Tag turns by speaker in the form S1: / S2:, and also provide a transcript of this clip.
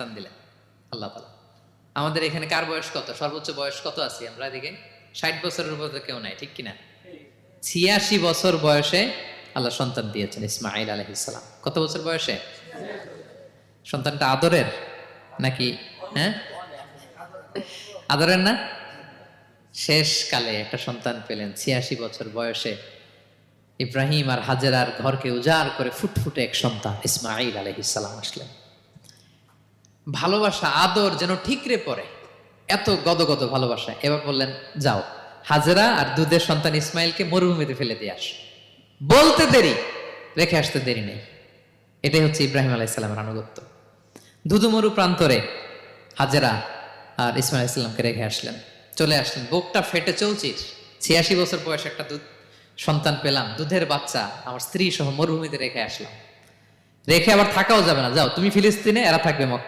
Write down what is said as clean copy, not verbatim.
S1: সন্তান দিলেন আল্লাহ তাআলা। আমাদের এখানে কার বয়স কত, সর্বোচ্চ বয়স কত আছি আমরা? এদিকে 60 বছরের উপর তো কেউ নাই, ঠিক কিনা? 86 বছর বয়সে আল্লাহ সন্তান দিয়েছেন ইসমাঈল আলাইহিস সালাম। কত বছর বয়সে? সন্তানটা আদরের নাকি? হ্যাঁ, আদরের না? শেষ কালে একটা সন্তান পেলেন 86 বছর বয়সে। ইব্রাহিম আর হাজেরার ঘরকে উজাড় করে ফুটফুটে এক সন্তান ইসমাঈল আলাইহিস সালাম আসলেন। ভালোবাসা, আদর যেন ঠিকরে পড়ে, এত গদগদ ভালোবাসা। এবার বললেন, যাও হাজেরা আর দুধের সন্তান ইসমাইলকে মরুভূমিতে ফেলে দিয়ে আস। বলতে দেরি, রেখে আসতে দেরি নেই। এটাই হচ্ছে ইব্রাহিম আলাইহিস সালামের আনুগত্য। ধুধুমরু প্রান্তরে হাজেরা আর ইসমাইল আলাইহিস সালামকে রেখে আসলেন। চলে আসলেন, বুকটা ফেটে চৌচির। 86 বছর বয়সে একটা দুধ সন্তান পেলাম, দুধের বাচ্চা, আমার স্ত্রী সহ মরুভূমিতে রেখে আসলাম। রেখে আবার থাকাও যাবে না, যাও তুমি ফিলিস্তিনে, এরা থাকবে মক্কা।